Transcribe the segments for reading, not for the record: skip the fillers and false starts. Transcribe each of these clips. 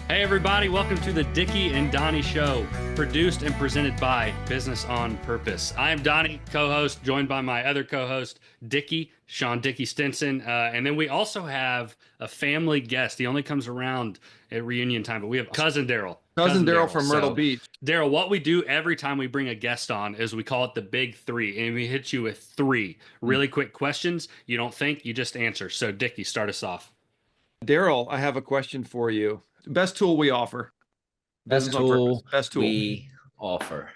Hey everybody, welcome to the Dickie and Donny Show, produced and presented by Business on Purpose. I am Donny, co-host, joined by my other co-host, Dickie, Shawn Dickie Stinson. And then we also have a family guest. He only comes around at reunion time, but we have cousin Darryl. Cousin Darryl from Myrtle Beach. Darryl, what we do every time we bring a guest on is we call it the big three, and we hit you with three really quick questions. You don't think, you just answer. So Dickie, start us off. Darryl, I have a question for you. Best tool we offer. Best tool we offer.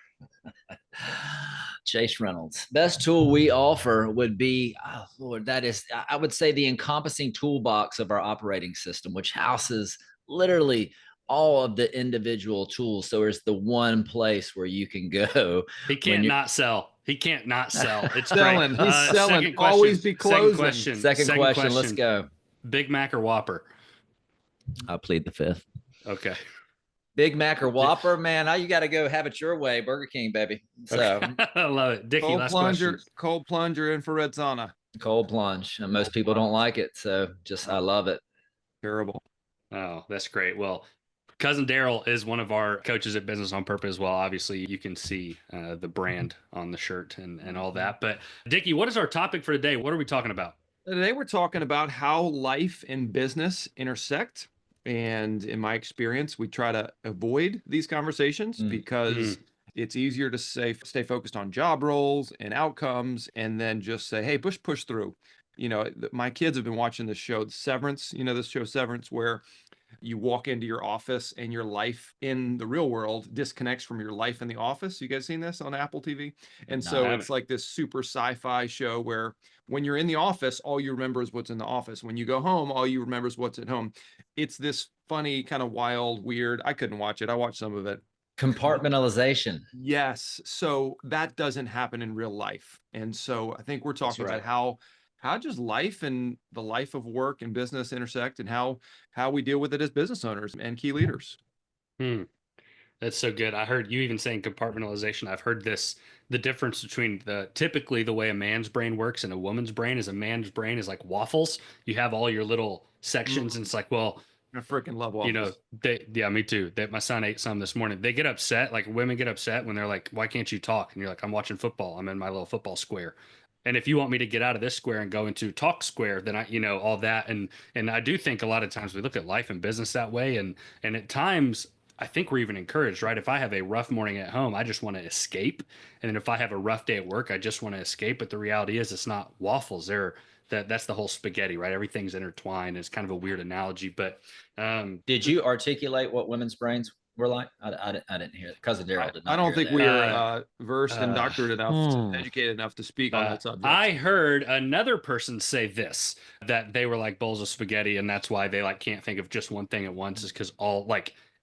Chase Reynolds. Best tool we offer would be, oh Lord, that is, I would say, the encompassing toolbox of our operating system, which houses literally all of the individual tools. So it's the one place where you can go. He can't not sell. He can't not sell. It's selling. Great. He's selling. Always be closing. Second question. Let's go. Big Mac or Whopper? I'll plead the fifth. Okay. Big Mac or Whopper, man. Now you got to go have it your way. Burger King, baby. So I love it. Dickie, last question. Cold plunger, infrared sauna. Cold plunge. And most people don't like it. So I love it. Terrible. Oh, that's great. Well, cousin Darryl is one of our coaches at Business on Purpose. Well, obviously you can see the brand on the shirt and all that. But Dickie, what is our topic for today? What are we talking about? Today we're talking about how life and business intersect. And in my experience, we try to avoid these conversations because it's easier to stay focused on job roles and outcomes and then just say, hey, push through. You know, my kids have been watching this show, Severance, this show Severance, where you walk into your office and your life in the real world disconnects from your life in the office. You guys seen this on Apple TV? And so it's like this super sci-fi show where when you're in the office, all you remember is what's in the office. When you go home, all you remember is what's at home. It's this funny, kind of wild, weird. I couldn't watch it. I watched some of it. Compartmentalization. Yes. So that doesn't happen in real life. And so I think we're talking about how just life and the life of work and business intersect and how we deal with it as business owners and key leaders. That's so good. I heard you even saying compartmentalization. I've heard the difference between typically the way a man's brain works and a woman's brain is a man's brain is like waffles. You have all your little sections and it's like, well, I freaking love waffles. Me too. My son ate some this morning. They get upset, like women get upset when they're like, why can't you talk? And you're like, I'm watching football. I'm in my little football square. And if you want me to get out of this square and go into talk square, then all that. And I do think a lot of times we look at life and business that way. And at times I think we're even encouraged, right? If I have a rough morning at home, I just want to escape. And then if I have a rough day at work, I just want to escape. But the reality is it's not waffles. That's the whole spaghetti, right? Everything's intertwined. It's kind of a weird analogy, but did you articulate what women's brains were like? I didn't hear it. Cousin Darryl did not. I don't think we are versed and doctored enough, educated enough to speak on that subject. I heard another person say this, that they were like bowls of spaghetti, and that's why they can't think of just one thing at once, is because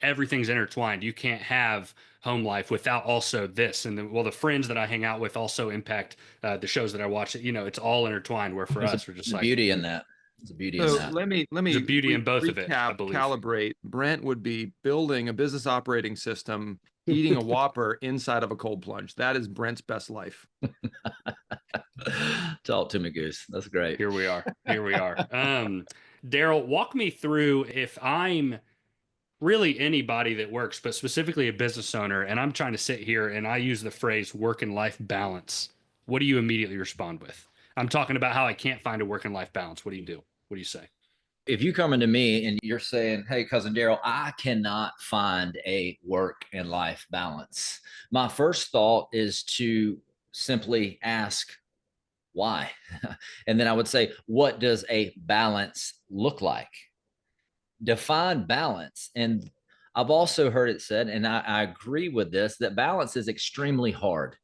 everything's intertwined. You can't have home life without also this. And the friends that I hang out with also impact the shows that I watch. It's all intertwined. Where for us, we're just beauty in that. It's a beauty in that. Let me There's a beauty in both of it, I believe. Calibrate. Brent would be building a business operating system, eating a Whopper inside of a cold plunge. That is Brent's best life. Talk to me, Goose. That's great. Here we are. Darryl, walk me through, if I'm really anybody that works, but specifically a business owner, and I'm trying to sit here and I use the phrase work and life balance. What do you immediately respond with? I'm talking about how I can't find a work and life balance. What do you do? What do you say? If you come into me and you're saying, hey, cousin Darryl, I cannot find a work and life balance, my first thought is to simply ask why. And then I would say, what does a balance look like? Define balance. And I've also heard it said, and I agree with this, that balance is extremely hard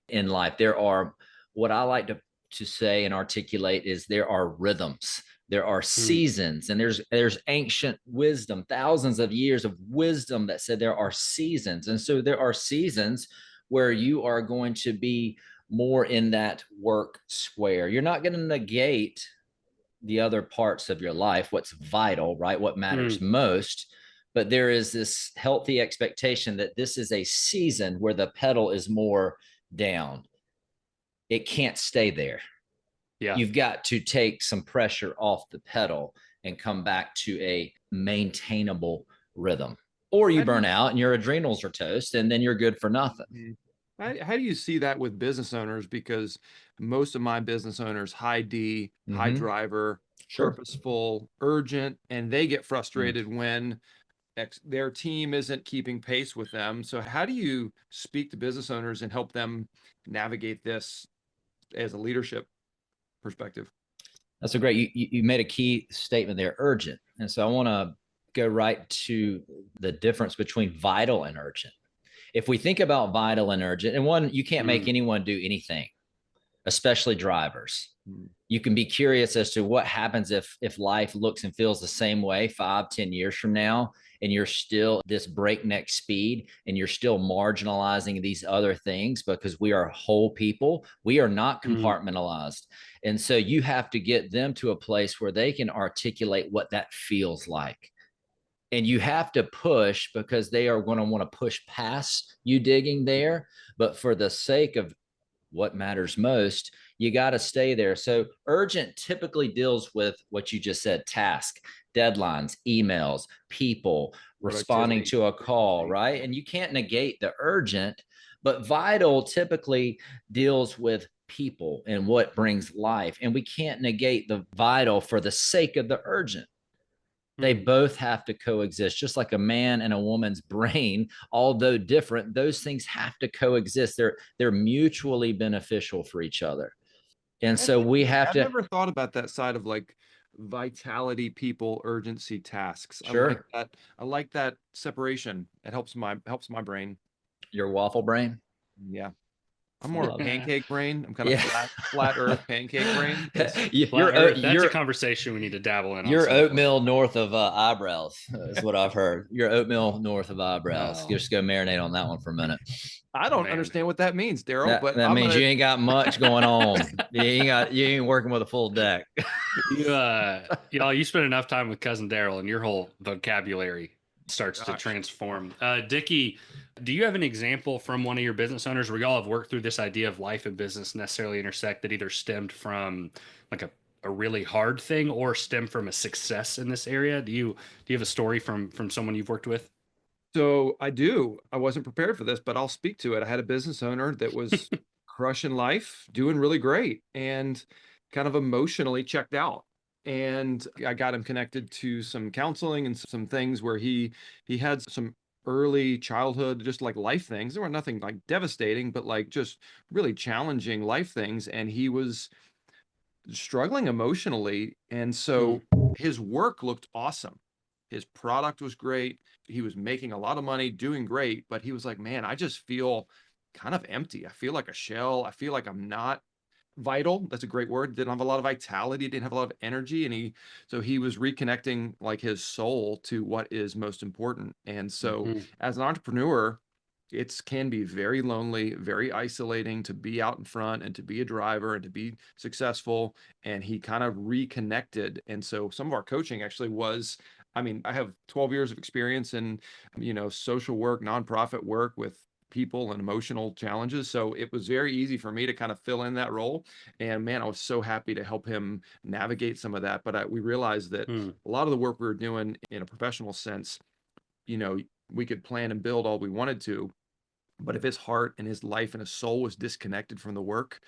in life. There are, what I like to say and articulate is, there are rhythms, there are seasons, and there's ancient wisdom, thousands of years of wisdom that said there are seasons. And so there are seasons where you are going to be more in that work square. You're not going to negate the other parts of your life, what's vital, right? What matters most. But there is this healthy expectation that this is a season where the pedal is more down. It can't stay there. Yeah. You've got to take some pressure off the pedal and come back to a maintainable rhythm, or you How do burn you, out and your adrenals are toast and then you're good for nothing. how do you see that with business owners? Because most of my business owners, high D, high driver, Sure. purposeful, urgent, and they get frustrated when their team isn't keeping pace with them. So how do you speak to business owners and help them navigate this as a leadership perspective? That's a great, you made a key statement there, urgent. And so I want to go right to the difference between vital and urgent. If we think about vital and urgent, and one, you can't make anyone do anything, especially drivers. You can be curious as to what happens if life looks and feels the same way 5-10 years from now, and you're still this breakneck speed and you're still marginalizing these other things, because we are whole people. We are not compartmentalized. And so you have to get them to a place where they can articulate what that feels like. And you have to push, because they are going to want to push past you digging there. But for the sake of what matters most, you got to stay there. So urgent typically deals with what you just said: task, deadlines, emails, people, responding to a call, right? And you can't negate the urgent, but vital typically deals with people and what brings life. And we can't negate the vital for the sake of the urgent. They both have to coexist, just like a man and a woman's brain, although different. Those things have to coexist. They're mutually beneficial for each other. And so we have I've to. never thought about that side of like vitality, people, urgency, tasks. Sure. I like that separation. It helps my brain. Your waffle brain. Yeah. I'm more Love it. pancake brain. I'm kind of flat earth pancake brain. That's a conversation we need to dabble in. You're oatmeal north of eyebrows, is what I've heard. You're oatmeal north of eyebrows. Just go marinate on that one for a minute. I don't understand what that means, Darryl. But that means you ain't got much going on. you ain't working with a full deck. You spend enough time with cousin Darryl, and your whole vocabulary starts to transform. Dickie, do you have an example from one of your business owners where y'all have worked through this idea of life and business necessarily intersect, that either stemmed from like a really hard thing or stemmed from a success in this area? Do you have a story from someone you've worked with? So I do. I wasn't prepared for this, but I'll speak to it. I had a business owner that was crushing life, doing really great, and kind of emotionally checked out. And I got him connected to some counseling and some things where he had some early childhood, just like life things. There were nothing like devastating, but like just really challenging life things. And he was struggling emotionally. And so his work looked awesome. His product was great. He was making a lot of money, doing great, but he was like, man, I just feel kind of empty. I feel like a shell. I feel like I'm not vital. That's a great word. Didn't have a lot of vitality, didn't have a lot of energy. And he was reconnecting like his soul to what is most important. And so as an entrepreneur, it can be very lonely, very isolating to be out in front and to be a driver and to be successful. And he kind of reconnected. And so some of our coaching actually was, I mean, I have 12 years of experience in, social work, nonprofit work with people and emotional challenges. So it was very easy for me to kind of fill in that role. And man, I was so happy to help him navigate some of that. But we realized that a lot of the work we were doing in a professional sense, we could plan and build all we wanted to, but if his heart and his life and his soul was disconnected from the work,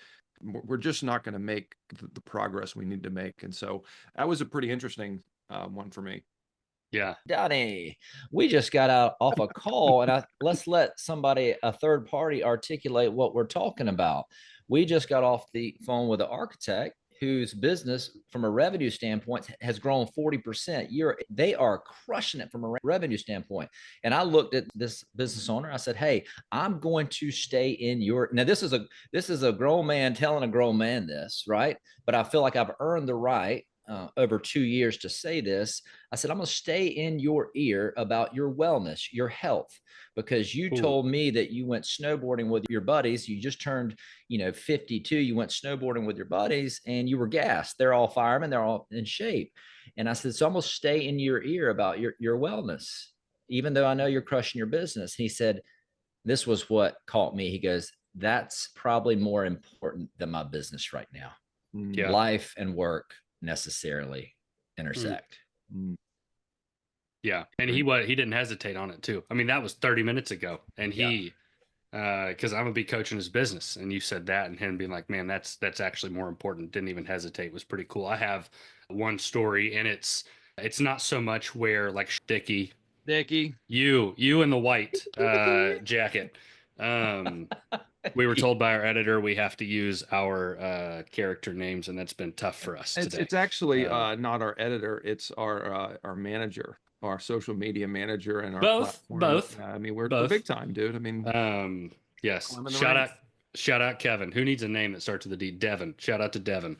we're just not going to make the progress we need to make. And so that was a pretty interesting one for me. Yeah. Donny, we just got off a call, and let's let somebody, a third party, articulate what we're talking about. We just got off the phone with an architect whose business from a revenue standpoint has grown 40%. They are crushing it from a revenue standpoint. And I looked at this business owner. I said, hey, I'm going to stay in your, now this is a grown man telling a grown man this, right? But I feel like I've earned the right over 2 years to say this. I said, I'm going to stay in your ear about your wellness, your health, because you told me that you went snowboarding with your buddies. You just turned, 52. You went snowboarding with your buddies and you were gassed. They're all firemen. They're all in shape. And I said, so I'm going to stay in your ear about your wellness, even though I know you're crushing your business. He said, this was what caught me. He goes, that's probably more important than my business right now. Yeah. Life and work necessarily intersect. Yeah. And he didn't hesitate on it too. I mean, that was 30 minutes ago. And because I'm gonna be coaching his business, and you said that, and him being like, man, that's actually more important. Didn't even hesitate. Was pretty cool. I have one story, and it's not so much where like Dickie, you in the white jacket. We were told by our editor we have to use our character names, and that's been tough for us today. It's actually not our editor, it's our manager, our social media manager, and our platform. Both. I mean, we're big time, dude. I mean, yes. Shout out Kevin. Who needs a name that starts with a D? Devin. Shout out to Devin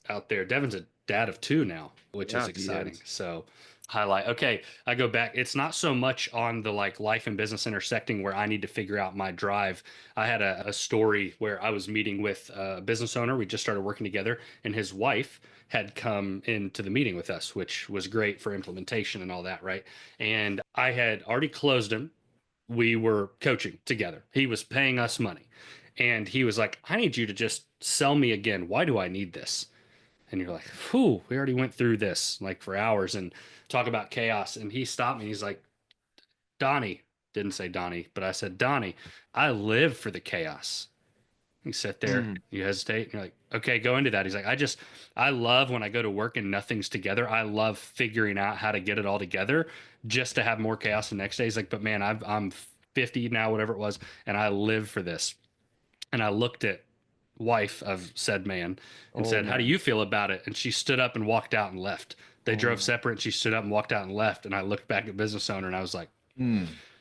out there. Devin's a dad of 2 now, which is exciting. So highlight. Okay, I go back. It's not so much on the like life and business intersecting where I need to figure out my drive. I had a story where I was meeting with a business owner. We just started working together, and his wife had come into the meeting with us, which was great for implementation and all that, right? And I had already closed him. We were coaching together. He was paying us money. And he was like, I need you to just sell me again. Why do I need this? And you're like, whew, we already went through this like for hours and talk about chaos. And he stopped me. He's like, Donnie, didn't say Donnie, but I said, Donnie, I live for the chaos. You sit there, you hesitate, and you're like, okay, go into that. He's like, I love when I go to work and nothing's together. I love figuring out how to get it all together just to have more chaos the next day. He's like, but man, I'm 50 now, whatever it was, and I live for this. And I looked at wife of said man and said, how do you feel about it? And she stood up and walked out and left. They drove separate, and she stood up and walked out and left. And I looked back at business owner, and I was like,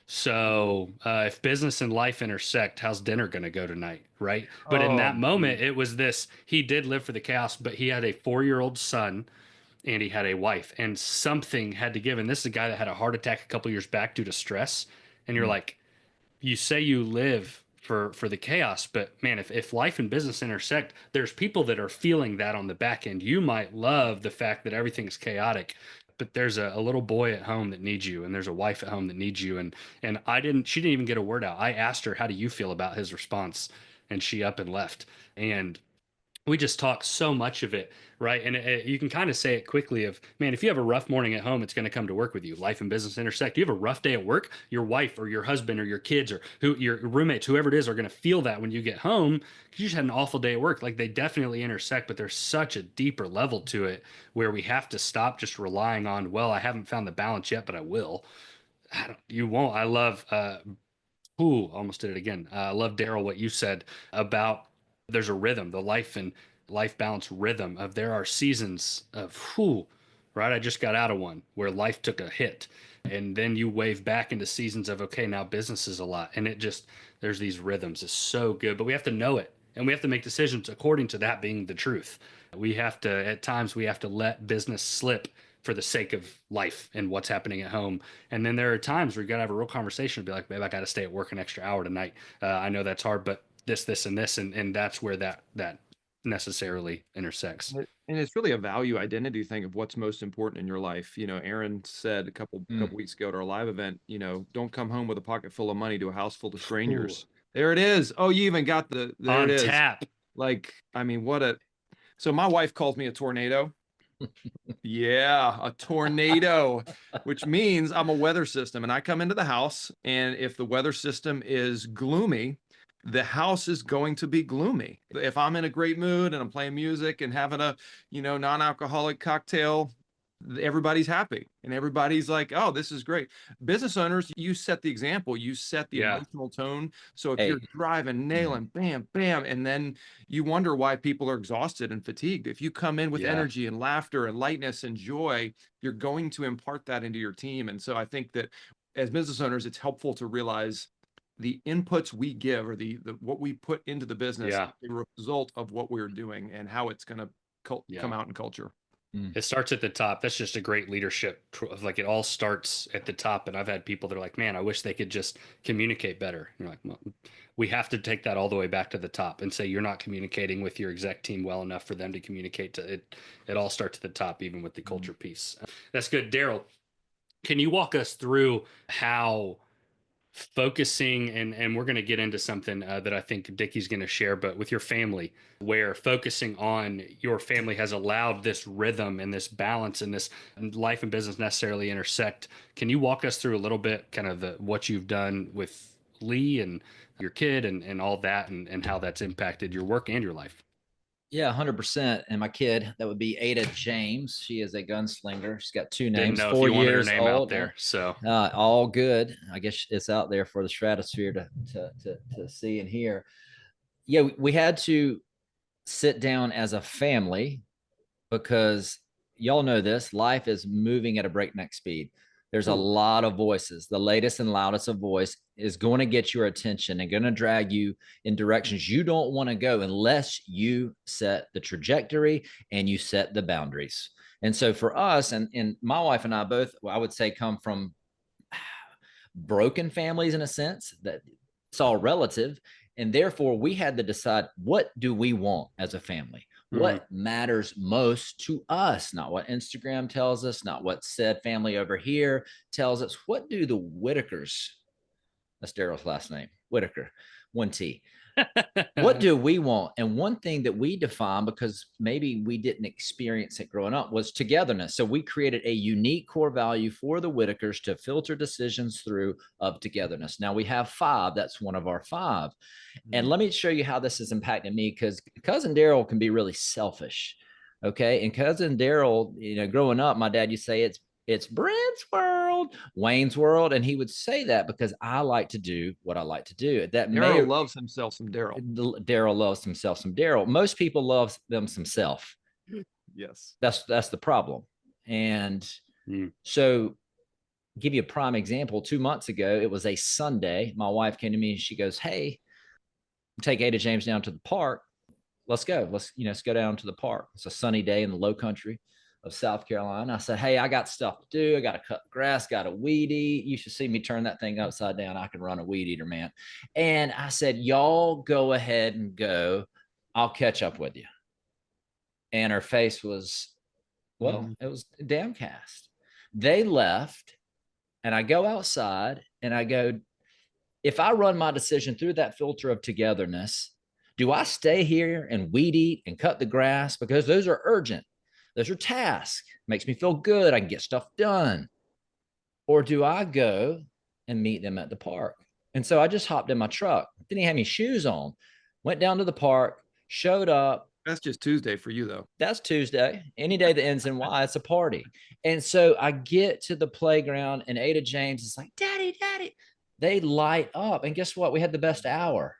so if business and life intersect, how's dinner going to go tonight? Right. But in that moment, it was this, he did live for the chaos, but he had a 4-year-old son and he had a wife, and something had to give. And this is a guy that had a heart attack a couple years back due to stress. And you're like, you say you live for the chaos, but man, if life and business intersect, there's people that are feeling that on the back end. You might love the fact that everything's chaotic, but there's a little boy at home that needs you, and there's a wife at home that needs you. And she didn't even get a word out. I asked her, how do you feel about his response? And she up and left. And we just talk so much of it, right? And you can kind of say it quickly of, man, if you have a rough morning at home, it's going to come to work with you. Life and business intersect. You have a rough day at work, your wife or your husband or your kids or your roommates, whoever it is, are going to feel that when you get home because you just had an awful day at work. Like, they definitely intersect, but there's such a deeper level to it where we have to stop just relying on, well, I haven't found the balance yet, but I will. You won't. I love, almost did it again. I love, Darryl, what you said about there's a rhythm, the life and life balance rhythm of there are seasons of right? I just got out of one where life took a hit. And then you wave back into seasons of, okay, now business is a lot. And there's these rhythms. It's so good, but we have to know it. And we have to make decisions according to that being the truth. At times, we have to let business slip for the sake of life and what's happening at home. And then there are times where you got to have a real conversation and be like, babe, I got to stay at work an extra hour tonight. I know that's hard, but this, and this, and that's where that necessarily intersects. And it's really a value identity thing of what's most important in your life. You know, Aaron said a couple weeks ago at our live event, you know, don't come home with a pocket full of money to a house full of strangers. There it is. Oh, you even got there on it is. Tap. Like, I mean, so my wife calls me a tornado. Yeah, a tornado, which means I'm a weather system, and I come into the house, and if the weather system is gloomy, the house is going to be gloomy. If I'm in a great mood and I'm playing music and having a, non-alcoholic cocktail, everybody's happy and everybody's like, oh, this is great. Business owners, you set the example, you set the emotional tone. So if you're driving, nailing, bam, bam, and then you wonder why people are exhausted and fatigued. If you come in with energy and laughter and lightness and joy, you're going to impart that into your team. And so I think that as business owners, it's helpful to realize the inputs we give, or the what we put into the business, the result of what we're doing and how it's going to come out in culture. It starts at the top. That's just a great leadership of, like, it all starts at the top. And I've had people that are like, man, I wish they could just communicate better. And you're like, well, we have to take that all the way back to the top and say, you're not communicating with your exec team well enough for them to communicate to it. It all starts at the top, even with the culture piece. That's good. Darryl, can you walk us through how focusing, and we're going to get into something that I think Dickie's going to share, but with your family, where focusing on your family has allowed this rhythm and this balance and this life and business necessarily intersect. Can you walk us through a little bit kind of what you've done with Lee and your kid and all that, and how that's impacted your work and your life? Yeah, 100%. And my kid, that would be Ada James. She is a gunslinger. She's got two Didn't names, know if four you wanted her years name out old. there, so All good. I guess it's out there for the stratosphere to see and hear. Yeah, we had to sit down as a family because y'all know this, life is moving at a breakneck speed. There's a lot of voices. The latest and loudest of voice is going to get your attention and going to drag you in directions you don't want to go unless you set the trajectory and you set the boundaries. And so for us, and my wife and I both, I would say, come from broken families in a sense that it's all relative. And therefore, we had to decide, what do we want as a family? What matters most to us? Not what Instagram tells us, not what said family over here tells us. What do the Whitakers, that's Darryl's last name, Whitaker, 1T. What do we want? And one thing that we define, because maybe we didn't experience it growing up, was togetherness. So we created a unique core value for the Whitakers to filter decisions through of togetherness. Now we have 5. That's one of our 5. And let me show you how this has impacted me, because cousin Darryl can be really selfish. Okay. And cousin Darryl, growing up, my dad used to say it's Brent's world, Wayne's world. And he would say that because I like to do what I like to do. Darryl loves himself some Darryl. Darryl loves himself some Darryl. Most people love them some self. Yes. That's the problem. And so give you a prime example. 2 months ago, it was a Sunday. My wife came to me and she goes, "Hey, take Ada James down to the park. Let's go. Let's go down to the park." It's a sunny day in the low country of South Carolina. I said, "Hey, I got stuff to do. I got to cut the grass, got a weed eat. You should see me turn that thing upside down. I can run a weed eater, man." And I said, "Y'all go ahead and go. I'll catch up with you." And her face was, it was downcast. They left, and I go outside and I go, if I run my decision through that filter of togetherness, do I stay here and weed eat and cut the grass? Because those are urgent. Those are tasks. Makes me feel good. I can get stuff done. Or do I go and meet them at the park? And so I just hopped in my truck. Didn't even have any shoes on. Went down to the park, showed up. That's just Tuesday for you, though. That's Tuesday. Any day that ends in Y, it's a party. And so I get to the playground and Ada James is like, "Daddy, Daddy." They light up. And guess what? We had the best hour.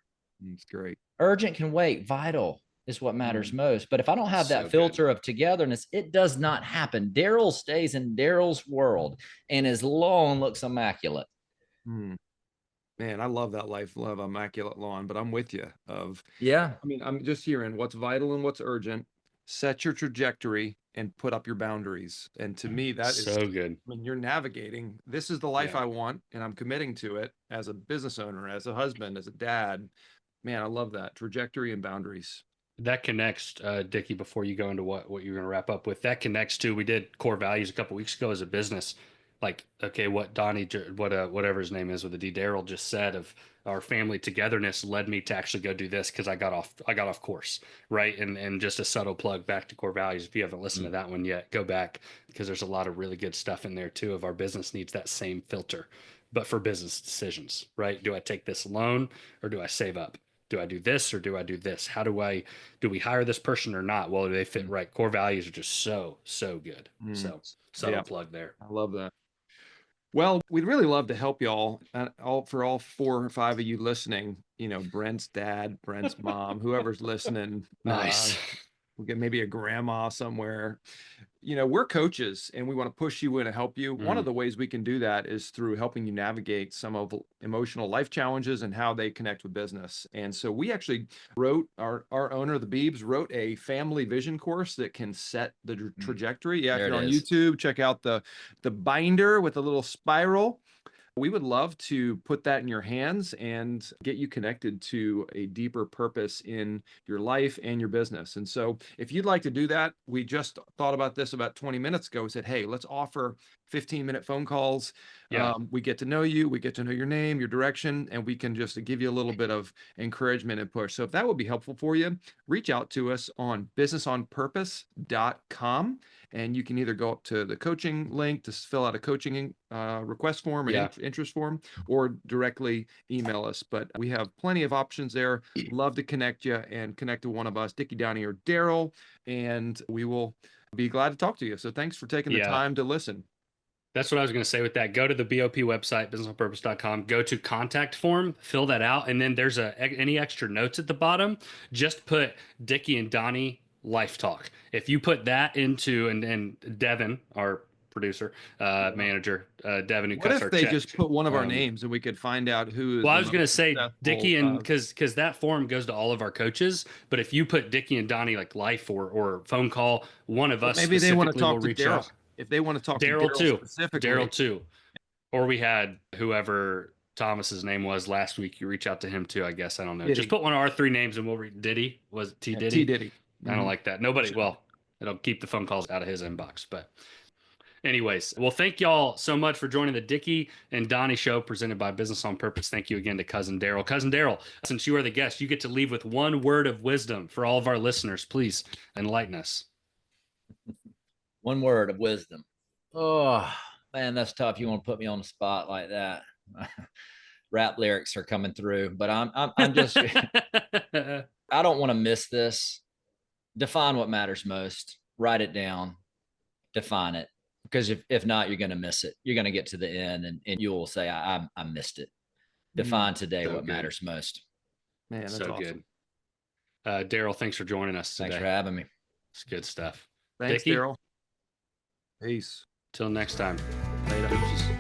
It's great. Urgent can wait. Vital is what matters most. But if I don't have that filter of togetherness, it does not happen. Darryl stays in Darryl's world, and his lawn looks immaculate. Man, I love that love immaculate lawn, but I'm with you Yeah. I mean, I'm just hearing what's vital and what's urgent. Set your trajectory and put up your boundaries. And to me, that is so good. When you're navigating, this is the life I want, and I'm committing to it as a business owner, as a husband, as a dad. Man, I love that trajectory and boundaries. That connects, Dickie, before you go into what you're going to wrap up with, that connects to, we did core values a couple weeks ago as a business. Like, okay, what Donny, whatever his name is with the D, Darryl just said of our family togetherness led me to actually go do this because I got off course, right? And just a subtle plug back to core values. If you haven't listened to that one yet, go back, because there's a lot of really good stuff in there too. Of our business needs that same filter, but for business decisions, right? Do I take this loan or do I save up? Do I do this or do I do this? How do we hire this person or not? Well, do they fit right? Core values are just so good. So subtle plug there. I love that. Well, we'd really love to help y'all, for all 4 or 5 of you listening, Brent's dad, Brent's mom, whoever's listening. Nice. We get maybe a grandma somewhere. We're coaches and we want to push you in and help you. One of the ways we can do that is through helping you navigate some of emotional life challenges and how they connect with business. And so we actually wrote, our owner, the Beebs, wrote a family vision course that can set the trajectory. Yeah, if you're on YouTube, check out the binder with a little spiral. We would love to put that in your hands and get you connected to a deeper purpose in your life and your business. And so if you'd like to do that, we just thought about this about 20 minutes ago. We said, hey, let's offer 15-minute phone calls. Yeah. We get to know you, we get to know your name, your direction, and we can just give you a little bit of encouragement and push. So if that would be helpful for you, reach out to us on businessonpurpose.com. And you can either go up to the coaching link to fill out a coaching request form or interest form, or directly email us. But we have plenty of options there. Love to connect you and connect to one of us, Dickie, Donny, or Darryl, and we will be glad to talk to you. So thanks for taking the time to listen. That's what I was going to say with that. Go to the BOP website, businessonpurpose.com, go to contact form, fill that out. And then there's any extra notes at the bottom, just put Dickie and Donny Life Talk. If you put that into, and Devin, our producer, manager, Devin, who what cuts if our they check, just put one of our names and we could find out who is well, I was going to say Dickie, and because that form goes to all of our coaches, but if you put Dickie and Donny like life or phone call, one of us maybe they want to talk will to reach Darryl. out. If they want to talk Darryl to too, specifically. Darryl too, or we had whoever Thomas's name was last week. You reach out to him too, I guess. I don't know. Diddy. Just put one of our three names and we'll read. Diddy was it T Diddy? T Diddy. I don't like that. Nobody. Well, it'll keep the phone calls out of his inbox. But anyways, well, thank y'all so much for joining the Dickie and Donny show presented by Business on Purpose. Thank you again to Cousin Darryl. Cousin Darryl, since you are the guest, you get to leave with one word of wisdom for all of our listeners. Please enlighten us. One word of wisdom. Oh man, that's tough. You want to put me on the spot like that? Rap lyrics are coming through, but I'm just I don't want to miss this. Define what matters most. Write it down. Define it, because if not, you're going to miss it. You're going to get to the end and you will say, I missed it. Define today what matters most. Man, that's so awesome. Good. Darryl, thanks for joining us today. Thanks for having me. It's good stuff. Thanks, Dickie? Darryl. Peace. Till next time. Later. Deuces.